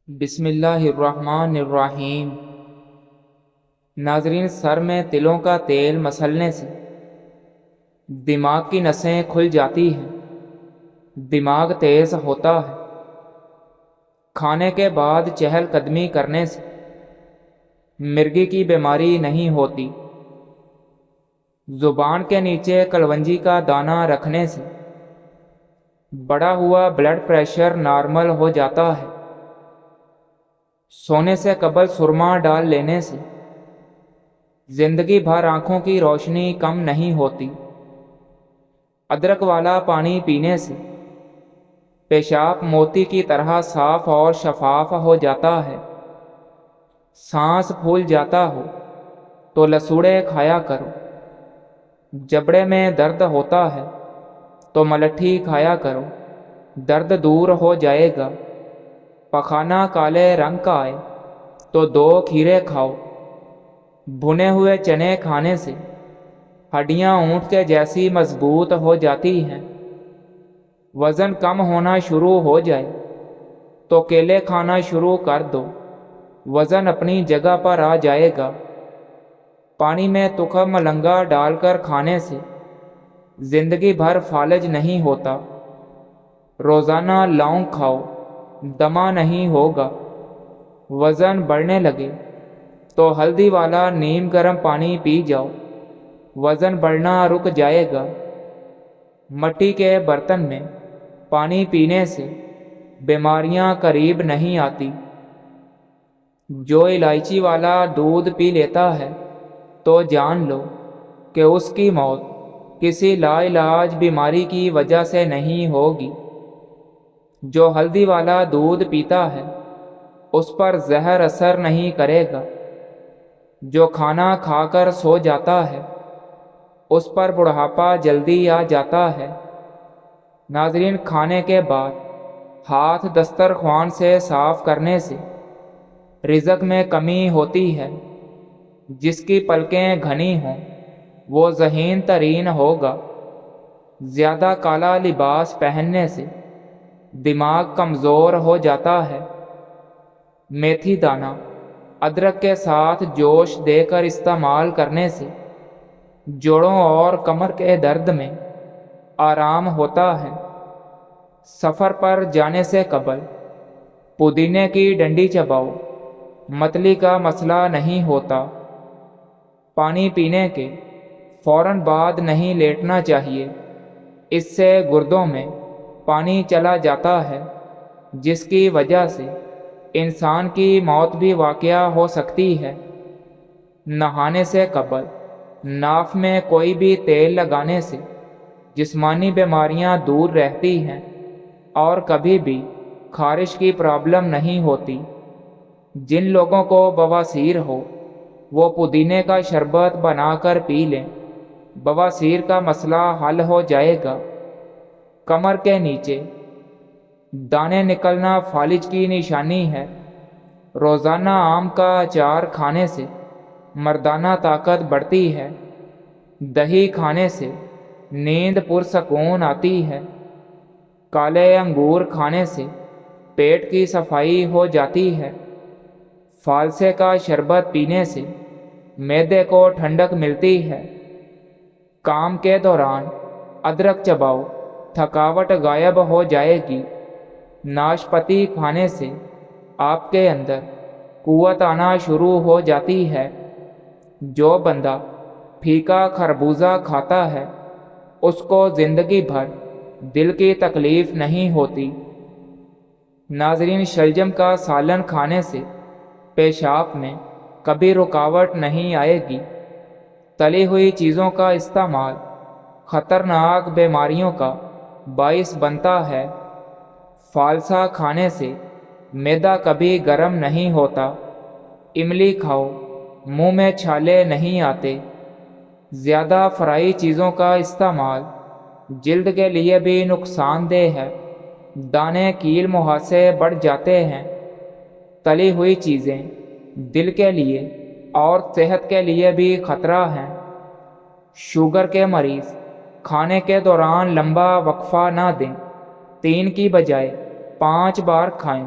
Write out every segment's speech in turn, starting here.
بسم اللہ الرحمن الرحیم۔ ناظرین، سر میں تلوں کا تیل مسلنے سے دماغ کی نسیں کھل جاتی ہیں، دماغ تیز ہوتا ہے۔ کھانے کے بعد چہل قدمی کرنے سے مرگی کی بیماری نہیں ہوتی۔ زبان کے نیچے کلونجی کا دانہ رکھنے سے بڑھا ہوا بلڈ پریشر نارمل ہو جاتا ہے۔ سونے سے قبل سرما ڈال لینے سے زندگی بھر آنکھوں کی روشنی کم نہیں ہوتی۔ ادرک والا پانی پینے سے پیشاب موتی کی طرح صاف اور شفاف ہو جاتا ہے۔ سانس پھول جاتا ہو تو لسوڑے کھایا کرو۔ جبڑے میں درد ہوتا ہے تو ملٹھی کھایا کرو، درد دور ہو جائے گا۔ پخانہ کالے رنگ کا آئے تو 2 کھیرے کھاؤ۔ بھنے ہوئے چنے کھانے سے ہڈیاں اونٹ کے جیسی مضبوط ہو جاتی ہیں۔ وزن کم ہونا شروع ہو جائے تو کیلے کھانا شروع کر دو، وزن اپنی جگہ پر آ جائے گا۔ پانی میں تخم ملنگا ڈال کر کھانے سے زندگی بھر فالج نہیں ہوتا۔ روزانہ لونگ کھاؤ، دمہ نہیں ہوگا۔ وزن بڑھنے لگے تو ہلدی والا نیم گرم پانی پی جاؤ، وزن بڑھنا رک جائے گا۔ مٹی کے برتن میں پانی پینے سے بیماریاں قریب نہیں آتی۔ جو الائچی والا دودھ پی لیتا ہے تو جان لو کہ اس کی موت کسی لا علاج بیماری کی وجہ سے نہیں ہوگی۔ جو ہلدی والا دودھ پیتا ہے اس پر زہر اثر نہیں کرے گا۔ جو کھانا کھا کر سو جاتا ہے اس پر بڑھاپا جلدی آ جاتا ہے۔ ناظرین، کھانے کے بعد ہاتھ دسترخوان سے صاف کرنے سے رزق میں کمی ہوتی ہے۔ جس کی پلکیں گھنی ہوں وہ ذہین ترین ہوگا۔ زیادہ کالا لباس پہننے سے دماغ کمزور ہو جاتا ہے۔ میتھی دانہ ادرک کے ساتھ جوش دے کر استعمال کرنے سے جوڑوں اور کمر کے درد میں آرام ہوتا ہے۔ سفر پر جانے سے قبل پودینے کی ڈنڈی چباؤ، متلی کا مسئلہ نہیں ہوتا۔ پانی پینے کے فوراً بعد نہیں لیٹنا چاہیے، اس سے گردوں میں پانی چلا جاتا ہے جس کی وجہ سے انسان کی موت بھی واقع ہو سکتی ہے۔ نہانے سے قبل ناف میں کوئی بھی تیل لگانے سے جسمانی بیماریاں دور رہتی ہیں اور کبھی بھی خارش کی پرابلم نہیں ہوتی۔ جن لوگوں کو بواسیر ہو وہ پودینے کا شربت بنا کر پی لیں، بواسیر کا مسئلہ حل ہو جائے گا۔ کمر کے نیچے دانے نکلنا فالج کی نشانی ہے۔ روزانہ آم کا اچار کھانے سے مردانہ طاقت بڑھتی ہے۔ دہی کھانے سے نیند پرسکون آتی ہے۔ کالے انگور کھانے سے پیٹ کی صفائی ہو جاتی ہے۔ فالسے کا شربت پینے سے معدے کو ٹھنڈک ملتی ہے۔ کام کے دوران ادرک چباؤ، تھکاوٹ غائب ہو جائے گی۔ ناشپاتی کھانے سے آپ کے اندر قوت آنا شروع ہو جاتی ہے۔ جو بندہ پھیکا خربوزہ کھاتا ہے اس کو زندگی بھر دل کی تکلیف نہیں ہوتی۔ ناظرین، شلجم کا سالن کھانے سے پیشاب میں کبھی رکاوٹ نہیں آئے گی۔ تلی ہوئی چیزوں کا استعمال خطرناک بیماریوں کا باعث بنتا ہے۔ فالسا کھانے سے معدہ کبھی گرم نہیں ہوتا۔ املی کھاؤ، منہ میں چھالے نہیں آتے۔ زیادہ فرائی چیزوں کا استعمال جلد کے لیے بھی نقصان دہ ہے، دانے کیل مہاسے بڑھ جاتے ہیں۔ تلی ہوئی چیزیں دل کے لیے اور صحت کے لیے بھی خطرہ ہیں۔ شوگر کے مریض کھانے کے دوران لمبا وقفہ نہ دیں، 3 کی بجائے 5 بار کھائیں۔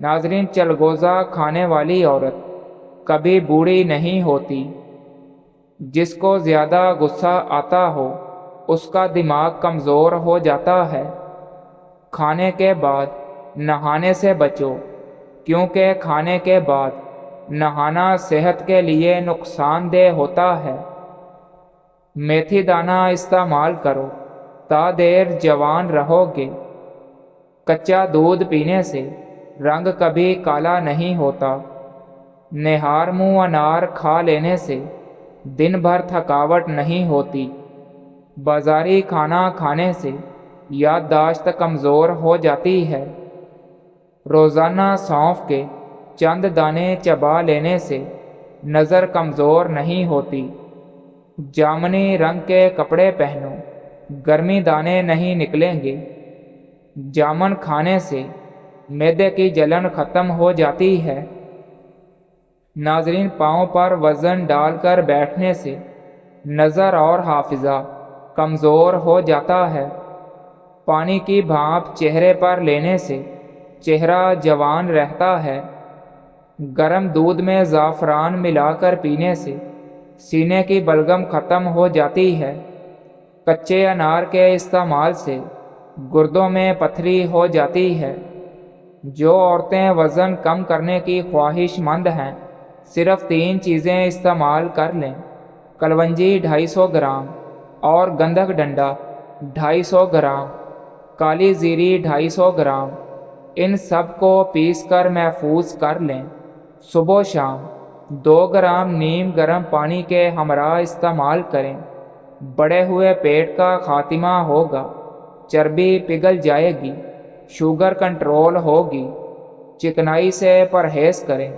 ناظرین، چلگوزہ کھانے والی عورت کبھی بوڑھی نہیں ہوتی۔ جس کو زیادہ غصہ آتا ہو اس کا دماغ کمزور ہو جاتا ہے۔ کھانے کے بعد نہانے سے بچو، کیونکہ کھانے کے بعد نہانا صحت کے لیے نقصان دہ ہوتا ہے۔ میتھی دانہ استعمال کرو تا دیر جوان رہو گے۔ کچا دودھ پینے سے رنگ کبھی کالا نہیں ہوتا۔ نہار منہ انار کھا لینے سے دن بھر تھکاوٹ نہیں ہوتی۔ بازاری کھانا کھانے سے یادداشت کمزور ہو جاتی ہے۔ روزانہ سونف کے چند دانے چبا لینے سے نظر کمزور نہیں ہوتی۔ جامنی رنگ کے کپڑے پہنو، گرمی دانے نہیں نکلیں گے۔ جامن کھانے سے معدے کی جلن ختم ہو جاتی ہے۔ ناظرین، پاؤں پر وزن ڈال کر بیٹھنے سے نظر اور حافظہ کمزور ہو جاتا ہے۔ پانی کی بھاپ چہرے پر لینے سے چہرہ جوان رہتا ہے۔ گرم دودھ میں زعفران ملا کر پینے سے سینے کی بلغم ختم ہو جاتی ہے۔ کچے انار کے استعمال سے گردوں میں پتھری ہو جاتی ہے۔ جو عورتیں وزن کم کرنے کی خواہش مند ہیں صرف 3 چیزیں استعمال کر لیں: کلونجی 250 گرام اور گندھک ڈنڈا 250 گرام، کالی زیری 250 گرام، ان سب کو پیس کر محفوظ کر لیں۔ صبح و شام 2 گرام نیم گرم پانی کے ہمراہ استعمال کریں۔ بڑھے ہوئے پیٹ کا خاتمہ ہوگا، چربی پگھل جائے گی، شوگر کنٹرول ہوگی۔ چکنائی سے پرہیز کریں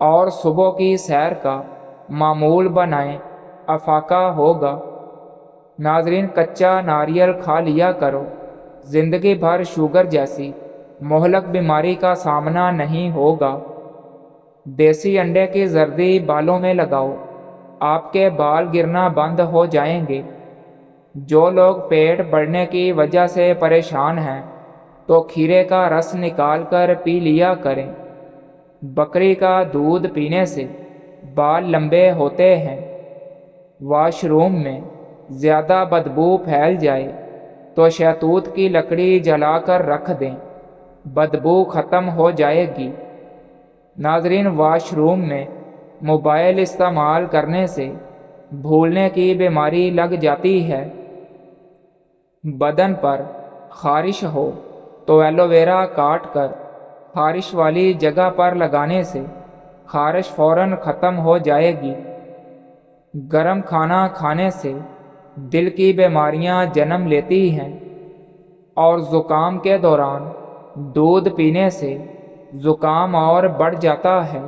اور صبح کی سیر کا معمول بنائیں، افاقہ ہوگا۔ ناظرین، کچا ناریل کھا لیا کرو، زندگی بھر شوگر جیسی مہلک بیماری کا سامنا نہیں ہوگا۔ دیسی انڈے کی زردی بالوں میں لگاؤ، آپ کے بال گرنا بند ہو جائیں گے۔ جو لوگ پیٹ بڑھنے کی وجہ سے پریشان ہیں تو کھیرے کا رس نکال کر پی لیا کریں۔ بکری کا دودھ پینے سے بال لمبے ہوتے ہیں۔ واش روم میں زیادہ بدبو پھیل جائے تو شہتوت کی لکڑی جلا کر رکھ دیں، بدبو ختم ہو جائے گی۔ ناظرین، واش روم میں موبائل استعمال کرنے سے بھولنے کی بیماری لگ جاتی ہے۔ بدن پر خارش ہو تو ایلو ویرا کاٹ کر خارش والی جگہ پر لگانے سے خارش فوراً ختم ہو جائے گی۔ گرم کھانا کھانے سے دل کی بیماریاں جنم لیتی ہیں، اور زکام کے دوران دودھ پینے سے زکام اور بڑھ جاتا ہے۔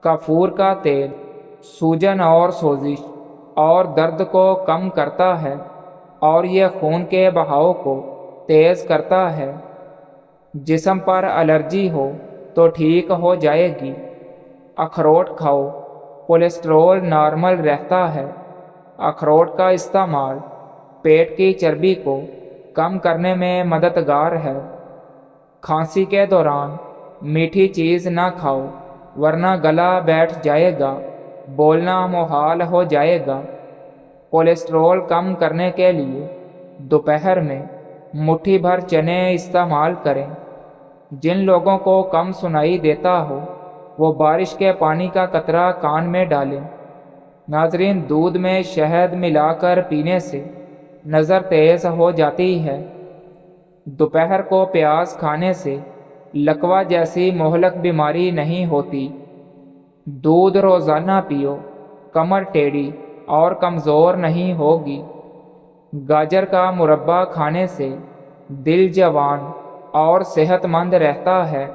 کافور کا تیل سوجن اور سوزش اور درد کو کم کرتا ہے، اور یہ خون کے بہاؤ کو تیز کرتا ہے۔ جسم پر الرجی ہو تو ٹھیک ہو جائے گی۔ اخروٹ کھاؤ، کولیسٹرول نارمل رہتا ہے۔ اخروٹ کا استعمال پیٹ کی چربی کو کم کرنے میں مددگار ہے۔ کھانسی کے دوران میٹھی چیز نہ کھاؤ، ورنہ گلا بیٹھ جائے گا، بولنا محال ہو جائے گا۔ کولیسٹرول کم کرنے کے لیے دوپہر میں مٹھی بھر چنے استعمال کریں۔ جن لوگوں کو کم سنائی دیتا ہو وہ بارش کے پانی کا قطرہ کان میں ڈالیں۔ ناظرین، دودھ میں شہد ملا کر پینے سے نظر تیز ہو جاتی ہے۔ دوپہر کو پیاز کھانے سے لکوہ جیسی مہلک بیماری نہیں ہوتی۔ دودھ روزانہ پیو، کمر ٹیڑھی اور کمزور نہیں ہوگی۔ گاجر کا مربع کھانے سے دل جوان اور صحت مند رہتا ہے۔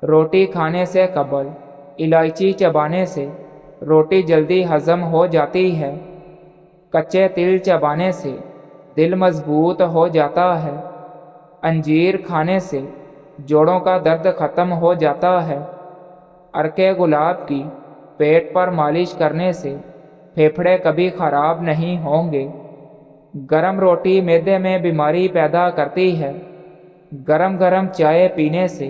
روٹی کھانے سے قبل الائچی چبانے سے روٹی جلدی ہضم ہو جاتی ہے۔ کچے تل چبانے سے دل مضبوط ہو جاتا ہے۔ انجیر کھانے سے جوڑوں کا درد ختم ہو جاتا ہے۔ عرق گلاب کی پیٹ پر مالش کرنے سے پھیپھڑے کبھی خراب نہیں ہوں گے۔ گرم روٹی معدے میں بیماری پیدا کرتی ہے۔ گرم گرم چائے پینے سے